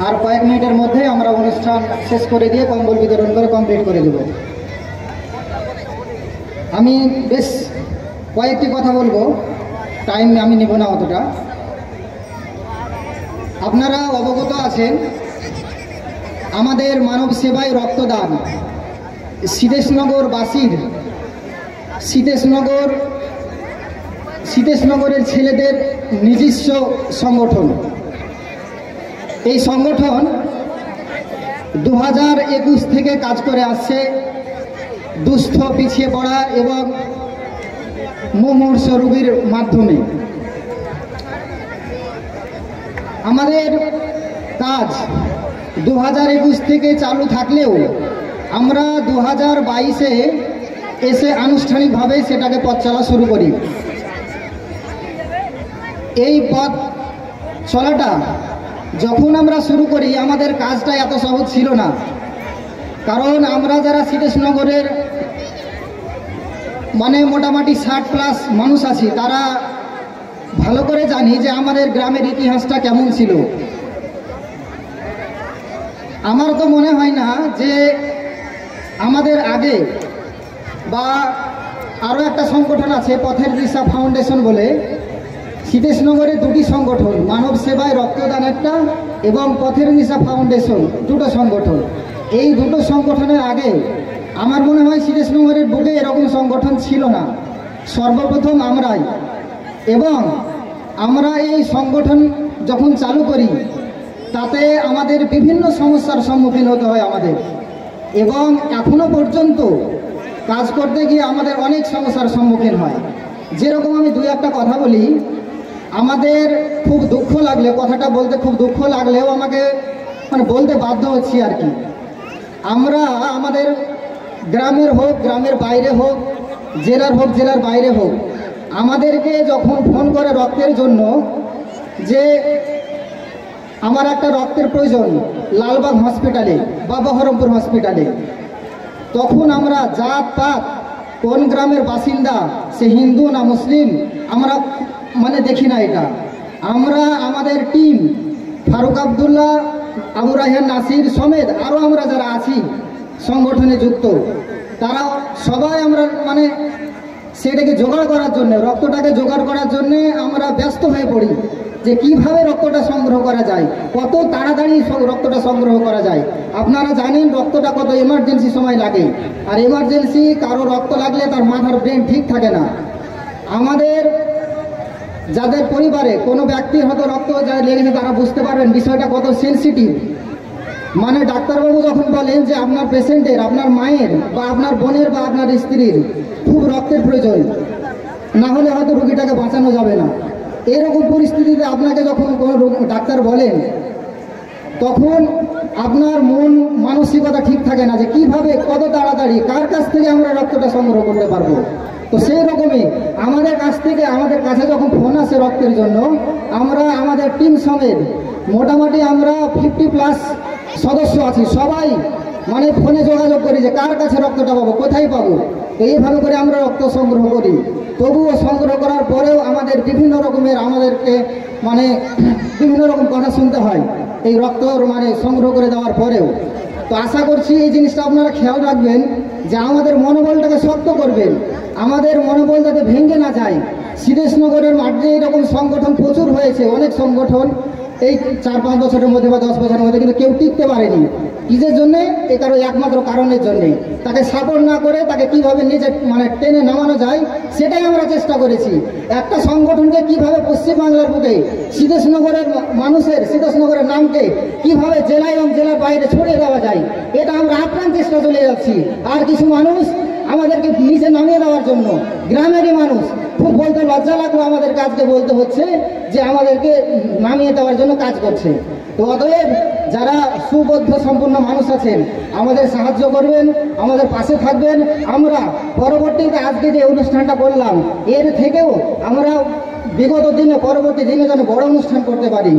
আর কয়েক মিনিটের মধ্যে আমরা অনুষ্ঠান শেষ করে দিয়ে কম্বল বিতরণ করে কমপ্লিট করে দেব। আমি বেশ কয়েকটি কথা বলবো, টাইম আমি নেব না অতটা। আপনারা অবগত আছেন আমাদের মানব সেবায় রক্তদান সিদেশনগরবাসীর সিদেশনগরের ছেলেদের নিজস্ব সংগঠন। এই সংগঠন 2021 থেকে কাজ করে আসছে দুস্থ, পিছিয়ে পড়া এবং মুমূর্ষ রোগীর মাধ্যমে। আমাদের কাজ 2021 থেকে চালু থাকলেও আমরা 2022-এ এসে আনুষ্ঠানিকভাবে সেটাকে পথ চলা শুরু করি। এই পথ চলাটা যখন আমরা শুরু করি আমাদের কাজটা এত সহজ ছিল না, কারণ আমরা যারা সিদেশনগরের মোটামুটি 60+ মানুষ আছি, তারা ভালো করে জানি যে আমাদের গ্রামের ইতিহাসটা কেমন ছিল। আমার তো মনে হয় না যে আমাদের আগে বা আরও একটা সংগঠন আছে পথের দিশা ফাউন্ডেশন বলে, সিদেশনগরে দুটি সংগঠন, মানব সেবায় রক্তদান একটা এবং পথের দিশা ফাউন্ডেশন, দুটো সংগঠন। এই দুটো সংগঠনের আগে আমার মনে হয় সিদেশনগরের বুকে এরকম সংগঠন ছিল না, সর্বপ্রথম আমরাই। এবং আমরা এই সংগঠন যখন চালু করি তাতে আমাদের বিভিন্ন সমস্যার সম্মুখীন হতে হয় আমাদের, এবং এখনও পর্যন্ত কাজ করতে গিয়ে আমাদের অনেক সমস্যার সম্মুখীন হয়। যেরকম আমি দুই একটা কথা বলি, আমাদের খুব দুঃখ লাগলে, কথাটা বলতে খুব দুঃখ লাগলেও আমাকে বলতে বাধ্য হচ্ছি আর কি। আমরা আমাদের গ্রামের হোক, গ্রামের বাইরে হোক, জেলার বাইরে হোক, আমাদেরকে যখন ফোন করে রক্তের জন্য যে আমার একটা রক্তের প্রয়োজন লালবাগ হসপিটালে বা বহরমপুর হসপিটালে, তখন আমরা জাত পাত, কোন গ্রামের বাসিন্দা, সে হিন্দু না মুসলিম, আমরা দেখি না এটা। আমরা আমাদের টিম ফারুক আবদুল্লাহ, আবু রায়হান নাসির সমেত আরও আমরা যারা আছি সংগঠনে যুক্ত, তারা সবাই আমরা সেটাকে জোগাড় করার জন্য, রক্তটাকে জোগাড় করার জন্য আমরা ব্যস্ত হয়ে পড়ি যে কিভাবে রক্তটা সংগ্রহ করা যায়, কত তাড়াতাড়ি রক্তটা সংগ্রহ করা যায়। আপনারা জানেন রক্তটা কত এমার্জেন্সি সময় লাগে, আর এমার্জেন্সি কারো রক্ত লাগলে তার মাথার ব্রেন ঠিক থাকে না। আমাদের যাদের পরিবারে কোনো ব্যক্তির হয়তো রক্ত লেগেছে তারা বুঝতে পারবেন বিষয়টা কত সেন্সিটিভ। ডাক্তারবাবু যখন বলেন যে আপনার পেশেন্টের, আপনার মায়ের বা আপনার বোনের বা আপনার স্ত্রীর খুব রক্তের প্রয়োজন, না হলে হয়তো রোগীটাকে বাঁচানো যাবে না, এরকম পরিস্থিতিতে আপনাকে যখন কোনো ডাক্তার বলেন, তখন আপনার মন মানসিকতা ঠিক থাকে না যে কিভাবে কত তাড়াতাড়ি কার কাছ থেকে আমরা রক্তটা সংগ্রহ করতে পারবো। তো সেই রকমই আমাদের কাছে যখন ফোন আসে রক্তের জন্য, আমরা আমাদের টিম সমেত মোটামুটি আমরা 50+ সদস্য আছি, সবাই ফোনে যোগাযোগ করি যে কার কাছে রক্তটা পাবো, কোথায় পাবো। তো এইভাবে করে আমরা রক্ত সংগ্রহ করি। তবুও সংগ্রহ করার পরেও আমাদের বিভিন্ন রকমের আমাদেরকে বিভিন্ন রকম কথা শুনতে হয় এই রক্ত সংগ্রহ করে দেওয়ার পরেও। তো আশা করছি এই জিনিসটা আপনারা খেয়াল রাখবেন যে আমাদের মনোবলটাকে শক্ত করবেন, আমাদের মনোবল যাতে ভেঙে না যায়। সিদেশনগরের মাঠে এরকম সংগঠন প্রচুর হয়েছে, অনেক সংগঠন এই 4-5 বছরের মধ্যে বা 10 বছরের মধ্যে, কিন্তু কেউ টিকতে পারেনি। কিসের জন্যে? এই একমাত্র কারণের জন্যে, তাকে সাপোর্ট না করে তাকে কিভাবে নিজে টেনে নামানো যায় সেটাই আমরা চেষ্টা করেছি। একটা সংগঠনকে কিভাবে পশ্চিমবাংলার বুকে সিদেশনগরের মানুষের, সিদেশনগরের নামকে কিভাবে জেলা এবং জেলার বাইরে ছড়িয়ে দেওয়া যায়, এটা আমরা আপ্রাণ চেষ্টা চলে যাচ্ছি। আর কিছু মানুষ আমাদেরকে নিচে নামিয়ে দেওয়ার জন্য, গ্রামেরই মানুষ, খুব বলতে লজ্জা লাগলো আমাদেরকে আজকে বলতে হচ্ছে যে আমাদেরকে নামিয়ে দেওয়ার জন্য কাজ করছে। তো অতএব যারা সুবদ্ধ সম্পূর্ণ মানুষ আছেন আমাদের সাহায্য করবেন, আমাদের পাশে থাকবেন। আমরা পরবর্তীতে আজকে যে অনুষ্ঠানটা করলাম এর থেকেও আমরা বিগত দিনে, পরবর্তী দিনে যেন বড় অনুষ্ঠান করতে পারি।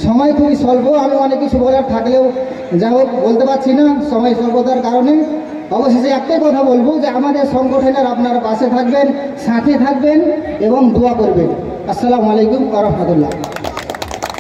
সময় খুবই স্বল্প, আমি অনেক কিছু বলার থাকলেও যা হোক বলতে পারছি না সময় স্বল্পতার কারণে। অবশেষে একটাই কথা বলবো যে আমাদের সংগঠনের আপনারা পাশে থাকবেন, সাথে থাকবেন এবং দোয়া করবেন। আসসালামু আলাইকুম ওয়া রাহমাতুল্লাহ।